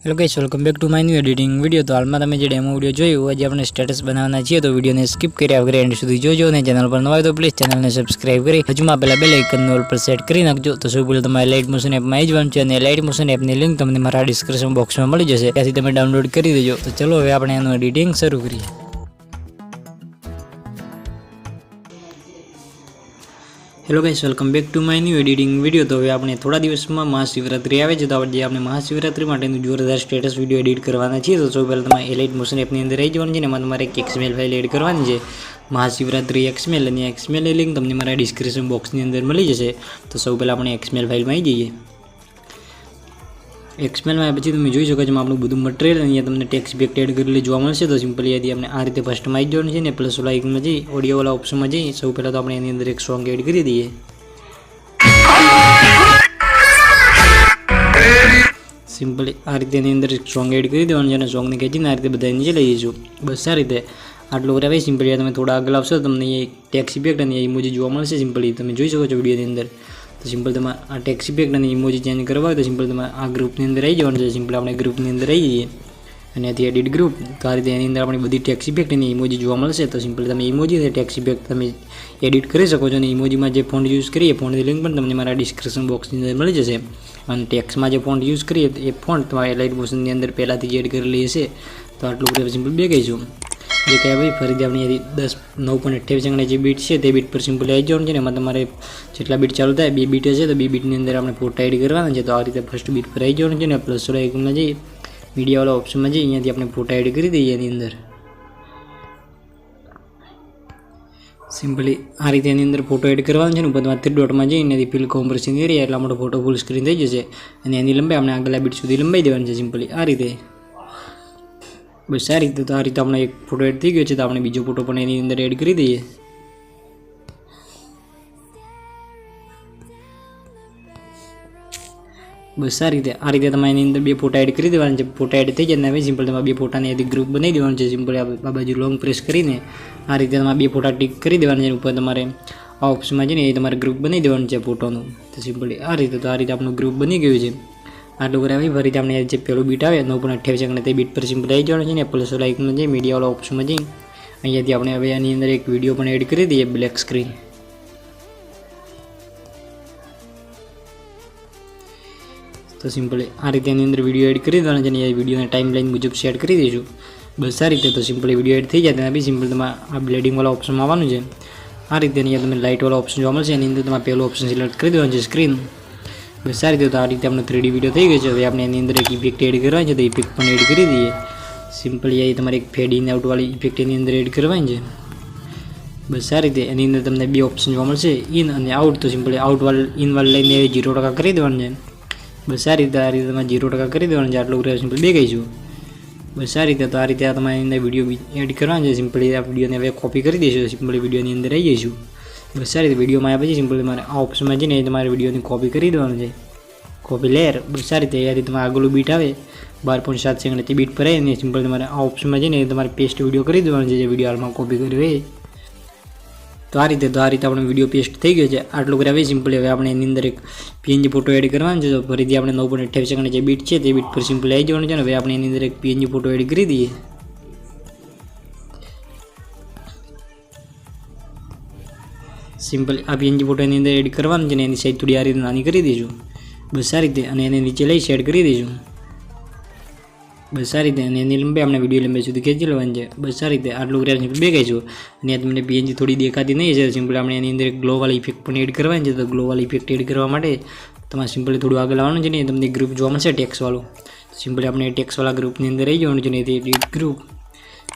Hello guys, welcome back to my new editing video. तो हाल में તમે જે ડેમો વિડિયો જોયો આજે આપણે સ્ટેટસ બનાવવાના છીએ, તો વિડિયોને સ્કીપ કર્યા વગર એન્ડ સુધી જોજો અને ચેનલ પર નવા હોય તો પ્લીઝ ચેનલને સબસ્ક્રાઇબ કરી હજુમાં પહેલા બેલ આઇકનને ઓલ પર સેટ કરી નાખજો। તો સૌ પહેલા તમારે લાઇટ મોશન એપમાં જવાનું છે અને લાઇટ મોશન એપની લિંક તમને મારા ડિસ્ક્રિપ્શન બોક્સમાં મળી જશે, ત્યાંથી તમે ડાઉનલોડ કરી દેજો। તો ચલો હવે આપણે એનું એડિટિંગ શરૂ કરીએ। Hello guys, welcome back to my new editing video. तो हवे आपणे थोड़ा दिवस में महाशिवरात्रि आवे छे, तो जे आपणे महाशिवरात्रि माटेनुं जोरदार स्टेटस विडियो एडिट करवाना छे। तो सौ पहला तमारे एलाइट मोशन एपनी अंदर आई जवानुं छे ने एमां तमारे एक एक्सएमएल फाइल एड करवानी छे, महाशिवरात्रि एक्सएमएल, अने एक्सएमएल ની લિંક તમને મારા ડિસ્ક્રિપ્શન બોક્સની અંદર મળી જશે। તો સૌ પહેલા આપણે एक्सएमएल ફાઇલમાં આવી જઈએ। एक्सएमएल में પછી તમે જોઈ શકો છો આપણું બધું મટીરીયલ અહીંયા તમને ટેક્સ્ટ ઇફેક્ટ એડ કરેલી જોવા મળશે। તો સિમ્પલી આથી આપણે આ રીતે ફર્સ્ટમાં આવી જવાનું છે ને પ્લસ વાળા આઇકનમાં જઈ ઓડિયો વાળા ઓપ્શનમાં જઈ સૌ પહેલા તો આપણે એની અંદર એક સોંગ એડ કરી દઈએ। सिंपली आ रीते अंदर सॉन्ग एड कर देवानुं छे, सॉन्ग ने खेंचीने आ रीते बधा नीचे लई जईशुं। बस आ रीते आटलुं करावी। सिंपली तमे थोड़ा आगळ आवशो तो तमने टेक्स्ट इफेक्ट अने इमोजी जोवा मळशे। सिंपली तमे जोई शको छो विडियोनी अंदर। तो सिंपल तमे आ टेक्स्ट इफेक्ट अने इमोजी चेन्ज करवा होय तो सिंपल तमे आ ग्रुपनी अंदर आई जवानुं छे। सिंपल आपणे ग्रुपनी अंदर आई जईए अने त्याथी एडिट ग्रुप। तो आ रीते एनी अंदर आपणे बधी टेक्स्ट इफेक्ट अने इमोजी जोवा मळशे। तो सिंपली तमे इमोजी अने टेक्स्ट इफेक्ट तमे एडिट करी शको छो। अने इमोजीमां जे फॉन्ट यूज करीए फॉन्टनी लिंक पण तमने मारा डिस्क्रिप्शन बॉक्सनी अंदर मळी जशे। અને ટેક્સ્ટમાં જે ફોન્ટ યુઝ કરીએ એ ફોન્ટ તમારે લાઇટ મોશનની અંદર પહેલાંથી જ એડ કરેલી હશે। તો આટલું કરે સિમ્પલ બે કહીશું જે કહે ભાઈ ફરીથી આપણે અહીંયાથી 9.28 સેકન્ડ જે બીટ છે તે બીટ પર સિમ્પલી આવી જવાનું છે ને એમાં તમારે જેટલા બીટ ચાલુ થાય બે બીટ હશે તો બે બીટની અંદર આપણે ફોટા એડ કરવાના છે। તો આ રીતે ફર્સ્ટ બીટ પર આવી જવાનું છે ને પ્લસ વાળા આઇકનમાં જઈ મીડિયાવાળા ઓપ્શનમાં જઈ અહીંયાથી આપણે ફોટા એડ કરી દઈએ એની અંદર। सिंपली आ रीते अंदर फोटो एड करवानो छे ने बधा 3 डॉट में जईने फिल कॉम्प्रेशन एरिया एटला मोटो फोटो फूल स्क्रीन थई जशे अने एनी लंबाई आपणे आगला बीट सुधी लंबाई देवानी छे। सिंपली आ रीते बस आ रीते। तो आ रीते आपणे एक फोटो एड थई गयो छे तो आपणे बीजो फोटो पण एनी अंदर एड करी दईए। बस आ रीते तमारे एनी अंदर बे फोटा एड करी देवाना छे। फोटा एड थई जाय ने सिंपल तमारे बे फोटाने एदी ग्रुप बनावी देवानुं छे। सिंपल आ बाजू लॉन्ग प्रेस करीने आ रीते तमारे बे फोटा टिक करी देवाना छे। ऊपर तमारे आ ऑप्शनमां जईने ए तमारे ग्रुप बनावी देवानुं छे फोटोनुं। तो सिंपली आ रीते। तो आ रीते आपणुं ग्रुप बनी गयुं छे। आटલું કરાવી ફરીથી આપણે જે પેલું બીટ આવે 9.28 સેકન્ડ તે બીટ પર સિમ્પલ આવી જવાનું છે ને પ્લસ વાળા આઇકનમાં જઈ મીડિયા વાળા ઓપ્શનમાં જઈ અહીંયાથી આપણે હવે આની અંદર એક વિડીયો પણ એડ કરી દઈએ બ્લેક સ્ક્રીન। तो सिंपली आ रीते अंदर विडियो एड कर देवाना छे। ये विडियो टाइम लाइन मुजब सेट कर दईशुं। बस आ रीते। तो सिंपली विडियो एड थी जाए तो भी सिंपल तमारे आ ब्लेडिंग वाला ऑप्शन में आववानुं छे। आ रीते अहींया तमने लाइट वाला ऑप्शन जोवा मळशे। एनी अंदर तमारे पहेलो ऑप्शन सिलेक्ट कर देवानुं छे स्क्रीन। बस आ रीते। तो आ रीते आपणे 3D विडियो थई गयो छे। हवे आपणे एनी अंदर एक इफेक्ट एड करवानी छे तो इफेक्ट पण एड करी दईए। सिंपली आ तमारे एक फेड इन आउट वाली इफेक्ट एनी अंदर एड करवानी छे। बस आ रीते एनी अंदर तमने बे ऑप्शन जोवा मळशे इन अने आउट। तो सिंपली आउट वाली इन वाली लईने 0% करी देवानुं छे। बस आ रीते 0% कर देवानुं छे। आटલું કરે सिंपल બે કહીશું। बस आ रीते। तो आ रीते तमारे अंदर विडियो एड करवानो छे। सिंपली आ विडियोने हवे कॉपी करी दईशुं। सिंपली विडियोनी अंदर आई जईशुं। बस आ रीते विडियो में आव्या पछी सिंपली तमारे आ ऑप्शनमां जईने तमारे विडियोनी कॉपी करी देवानुं छे, कॉपी लेयर। बस आ रीते यादी तमारे आगळुं बीट आवे 12.7 सेकंड ते बीट पर आवीने सिंपल तमारे आ ऑप्शनमां जईने तमारे पेस्ट विडियो करी देवानुं छे जे विडियो हालमां कॉपी कर्यो होय। तो आ रीते। तो आ रीते आपणे विडियो पेस्ट थई गयो छे। आटલું करावी। सिंपली हवे आपणे एनी अंदर एक PNG फोटो एड करवानो छे। तो फरीथी आपणे 9.28 सेकंड जे बीट छे ते बीट पर सिंपली आई जवानुं छे। हवे आपणे एनी अंदर एक PNG फोटो एड करी दईए। सिंपली आ PNG फोटो एनी अंदर एड करवानो छे ने एनी साइज थोड़ी आ रीते नानी करी दईशुं। बस आ रीते। अने एने नीचे लई सेट करी दईशुं। बस आ रीते। एनी लंबाई आपणे विडियो लंबाई सुधी खेंची लेवानी छे। बस आ रीते। आटલું કર્યા સિમ્પલ બે કહીશું અને તમને PNG થોડી દેખાતી નહીં છે। સિમ્પલ આપણે એની અંદર એક ગ્લો વાળી ઇફેક્ટ પણ એડ કરવાની છે। તો ગ્લો વાળી ઇફેક્ટ એડ કરવા માટે તમારે સિમ્પલી થોડું આગળ આવવાનું છે ને તમને ગ્રુપ જોવા મળશે ટેક્સ વાળું। સિમ્પલી આપણે ટેક્સ વાળા ગ્રુપની અંદર આવી જવાનું છે ને એથી એડિટ ગ્રુપ।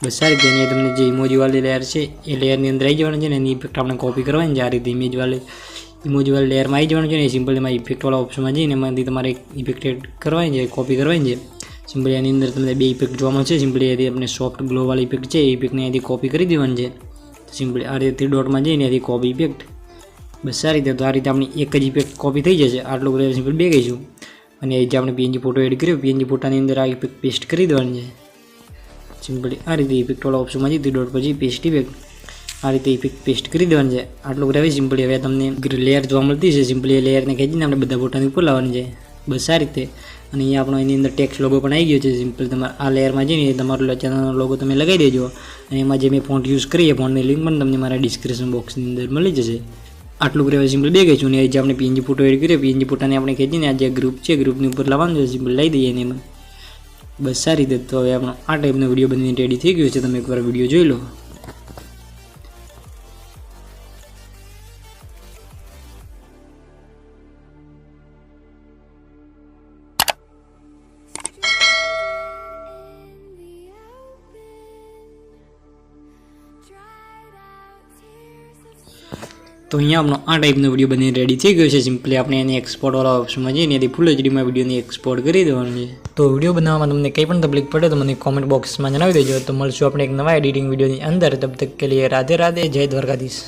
બસ આ રીતે અહીંયા તમને જે ઇમોજી વાળી લેયર છે એ લેયરની અંદર આવી જવાનું છે ને એની ઇફેક્ટ આપણે કોપી કરવાની છે। આ રીતે ઇમોજી વાળી લેયરમાં આવી જવાનું છે ને સિમ્પલ એમાં ઇફેક્ટ વાળા ઓપ્શનમાં જઈને એમાંથી તમારે ઇફેક્ટ એડ કરવાની છે, કોપી કરવાની છે। सिंपली आनी अंदर तमने बे इफेक्ट जोवा मळशे। सिंपली यदि अपने सॉफ्ट ग्लो वाली इफेक्ट छे इफेक्ट ने यदि कॉपी करी देवानी छे। सिंपली आ रीते 3 डॉट में जईने यदि कॉपी इफेक्ट। बस आ रीते। तो आ रीते आपणी एक ज इफेक्ट कॉपी थई जशे। आटલું करे सिंपल बे कहीशुं अने जे आपणे PNG फोटो एड कर्यो PNG फोटानी अंदर आ इफेक्ट पेस्ट करी देवानी छे। सिंपली आ रीते इफेक्ट वाला ऑप्शन में जई 3 डॉट पछी पेस्ट इफेक्ट आ रीते इफेक्ट पेस्ट करी देवानी छे। आटલું करावी। सिंपली हवे तमने लेयर जोवा मळती छे। सिंपली लेयर ने खेंचीने आपणे बधा फोटानी उपर लाववानी छे। बस आ रीते। અને અહીંયા આપણો એની અંદર ટેક્સ્ટ લોગો પણ આવી ગયો છે. સિમ્પલ તમારે આ લેયરમાં જઈને તમારો ચેનલનો લોગો તમે લગાવી દેજો. અને એમાં જે મેં ફોન્ટ યુઝ કરીએ ફોન્ટની લિંક પણ તમને મારા ડિસ્ક્રિપ્શન બોક્સની અંદર મળી જશે. આટલું કરે સિમ્પલ બે ગઈ છું ને જે આપણે પીએનજી ફોટો એડ કરીએ પીએનજી ફોટાને આપણે ખેંચીને આ જે ગ્રુપ છે ગ્રુપની ઉપર લાવવાનું છે. સિમ્પલ લઈ દઈએ એમાં બસ સારી રીતે. તો હવે આપણો આ ટાઈપનો વિડીયો બનીને રેડી થઈ ગયો છે. તમે એકવાર વિડીયો જોઈ લો. તો અહીંયા આપણો આ ટાઈપનો વિડીયો બનીને રેડી થઈ ગયો છે. સિમ્પલી આપણે એને એક્સપોર્ટવાળા ઓપ્શનમાં જઈને એથી ફૂલ એચડીમાં વિડીયોને એક્સપોર્ટ કરી દેવાનું છે. તો વિડીયો બનાવવામાં તમને કંઈ પણ તકલીફ પડે તો મને કોમેન્ટ બોક્સમાં જણાવી દેજો. તો મળશું આપણે એક નવા એડિટિંગ વિડીયોની અંદર. તબ તક કે લીએ રાધે રાધે, જય દ્વારકાધીશ.